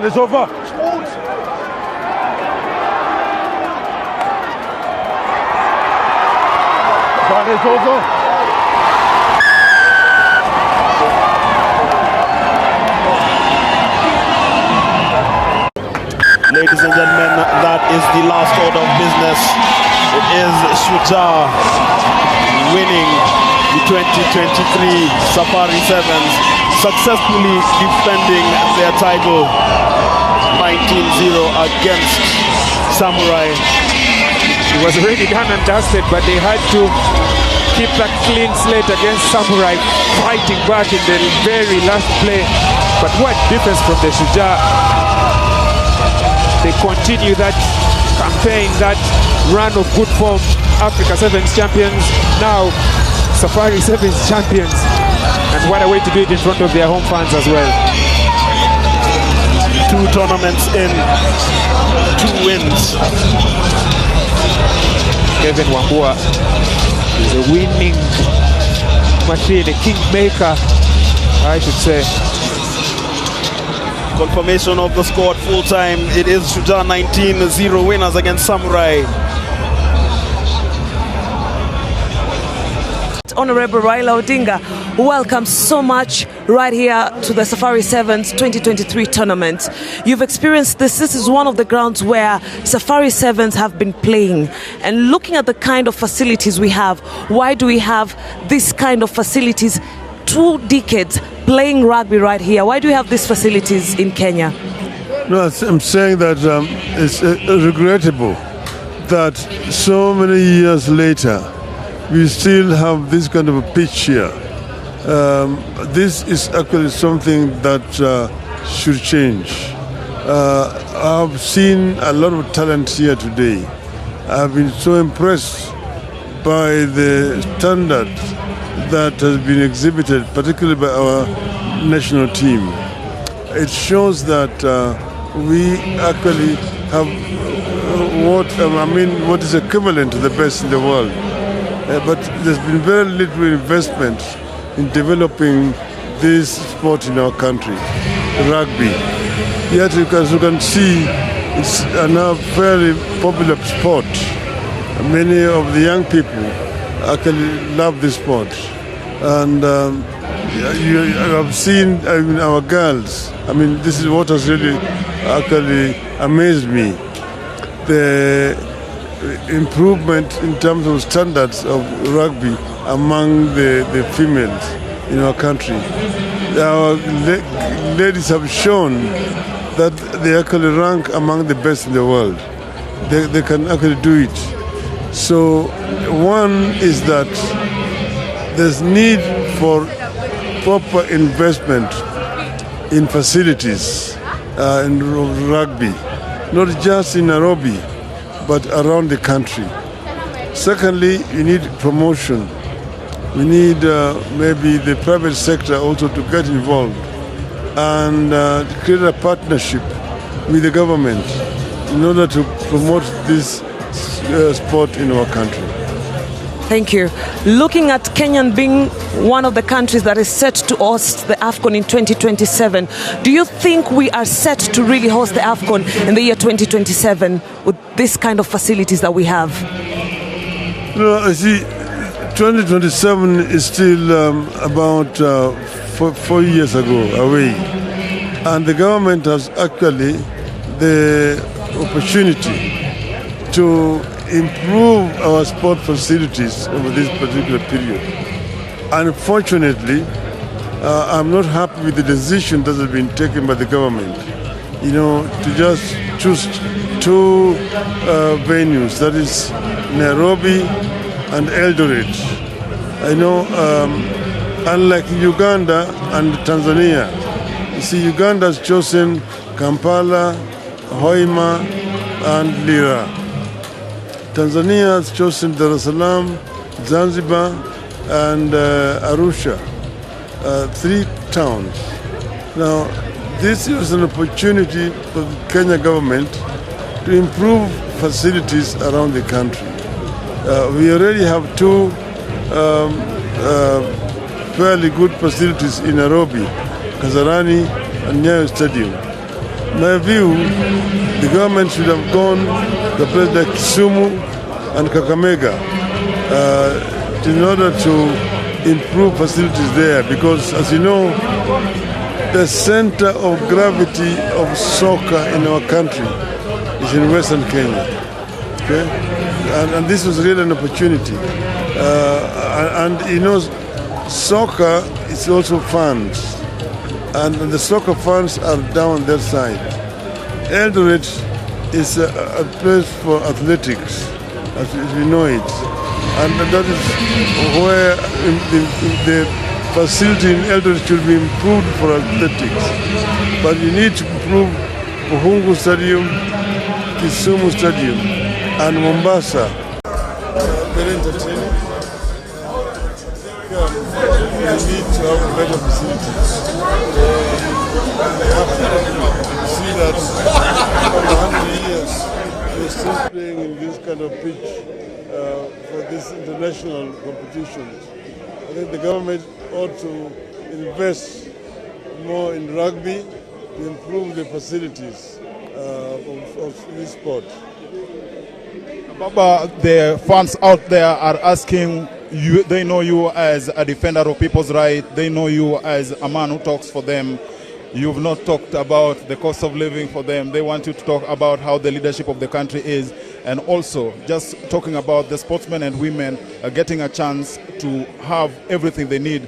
One is over. One is over. Ladies and gentlemen, that is the last order of business. It is Shujaa winning the 2023 Safari Sevens, successfully defending their title 19-0 against Samurai. It was already done and dusted, but they had to keep a clean slate against Samurai, fighting back in the very last play. But what difference from the Shujaa. They continue that campaign, that run of good form. Africa Sevens champions, now Safari Sevens champions. And what a way to do it in front of their home fans as well. 2 tournaments in, 2 wins. Kevin Wambua is a winning machine, a kingmaker, I should say. Confirmation of the score at full time. It is Shujaa 19-0 winners against Samurai. Honorable Raila Odinga, welcome so much right here to the Safari Sevens 2023 tournament. You've experienced this. This is one of the grounds where Safari Sevens have been playing. And looking at the kind of facilities we have, why do we have this kind of facilities? 2 decades playing rugby right here. Why do we have these facilities in Kenya? No, I'm saying that it's regrettable that so many years later we still have this kind of a pitch here. This is actually something that should change. I've seen a lot of talent here today. I've been so impressed by the standard that has been exhibited, particularly by our national team. It shows that we actually have what is equivalent to the best in the world. But there's been very little investment in developing this sport in our country, rugby. Yet, as you can see, it's a now very popular sport. Many of the young people actually love this sport. And I've seen our girls. This is what has really actually amazed me. The improvement in terms of standards of rugby among the females in our country. Our ladies have shown that they actually rank among the best in the world. They can actually do it. So one is that there's need for proper investment in facilities in rugby, not just in Nairobi, but around the country. Secondly, we need promotion. We need maybe the private sector also to get involved and create a partnership with the government in order to promote this sport in our country. Thank you. Looking at Kenya being one of the countries that is set to host the AFCON in 2027, do you think we are set to really host the AFCON in the year 2027 with this kind of facilities that we have? No, I see 2027 is still about 4 years ago away. And the government has actually the opportunity to improve our sport facilities over this particular period. Unfortunately, I'm not happy with the decision that has been taken by the government, to just choose 2 venues, that is Nairobi and Eldoret. I know, unlike Uganda and Tanzania, you see, Uganda has chosen Kampala, Hoima, and Lira. Tanzania has chosen Dar es Salaam, Zanzibar, and Arusha, 3 towns. Now, this is an opportunity for the Kenya government to improve facilities around the country. We already have 2 fairly good facilities in Nairobi, Kasarani and Nyayo Stadium. my view, the government should have gone to places like Kisumu and Kakamega in order to improve facilities there, because as you know, the center of gravity of soccer in our country is in Western Kenya. Okay? And this was really an opportunity. And you know, soccer is also funds. And the soccer funds are down that side. Eldoret is a place for athletics, as we know it. And that is where the facility in Eldoret should be improved for athletics. But you need to improve Buhungu Stadium, Kisumu Stadium, and Mombasa. Very entertaining. We need to have better facilities. You see that for 100 years we're still playing in this kind of pitch for these international competitions. I think the government ought to invest more in rugby to improve the facilities of this sport. Baba, the fans out there are asking you, they know you as a defender of people's rights, they know you as a man who talks for them. You've not talked about the cost of living for them. They want you to talk about how the leadership of the country is, and also just talking about the sportsmen and women getting a chance to have everything they need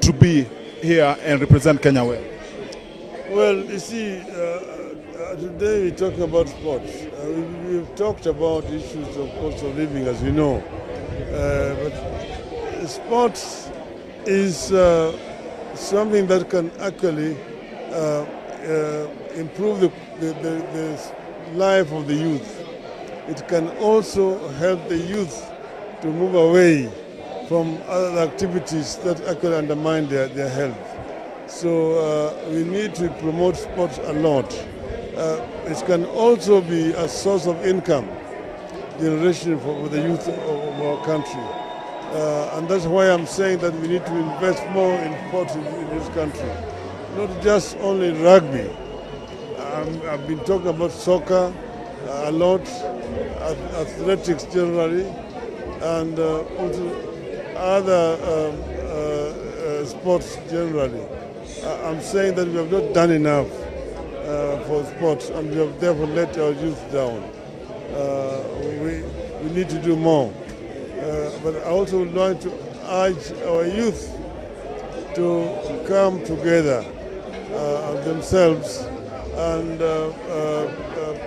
to be here and represent Kenya well. Well, you see, today we're talking about sports. We've talked about issues of cost of living, as we know. But sports is something that can actually improve the life of the youth. It can also help the youth to move away from other activities that actually undermine their health. So we need to promote sports a lot. It can also be a source of income generation for the youth of our country. And that's why I'm saying that we need to invest more in sports in this country. Not just only rugby. I've been talking about soccer a lot, athletics generally, and also other sports generally. I'm saying that we have not done enough for sports, and we have therefore let our youth down. We need to do more. But I also would like to urge our youth to come together themselves and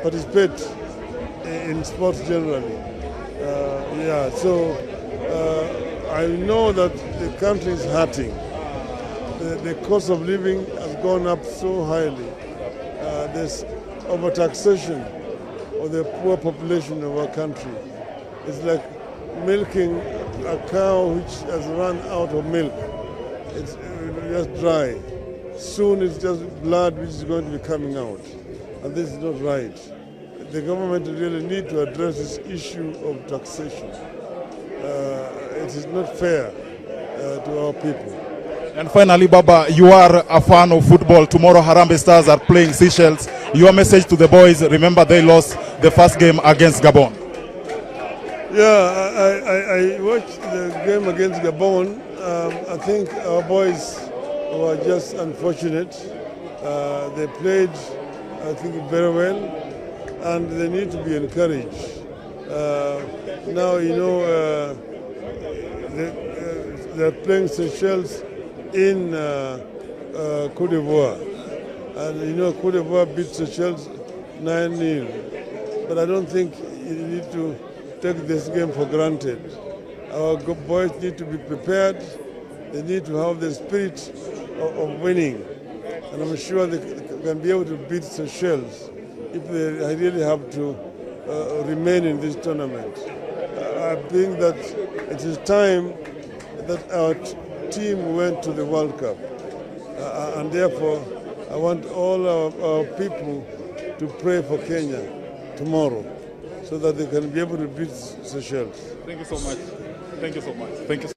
participate in sports generally. I know that the country is hurting. The cost of living has gone up so highly. There's overtaxation of the poor population of our country. It's like milking a cow which has run out of milk. It's just dry. Soon it's just blood which is going to be coming out. And this is not right. The government really need to address this issue of taxation. It is not fair to our people. And finally, Baba, you are a fan of football. Tomorrow Harambee Stars are playing Seychelles. Your message to the boys, remember they lost the first game against Gabon. Yeah, I watched the game against Gabon. I think our boys were just unfortunate. They played, I think, very well, and they need to be encouraged. Now, you know, they're playing Seychelles in Cote d'Ivoire. And you know, Cote d'Ivoire beat Seychelles 9-0. But I don't think you need to take this game for granted. Our boys need to be prepared. They need to have the spirit of winning. And I'm sure they can be able to beat Seychelles if they really have to remain in this tournament. I think that it is time that our team went to the World Cup. And therefore, I want all our people to pray for Kenya tomorrow so that they can be able to beat Seychelles. Thank you so much. Thank you so much. Thank you.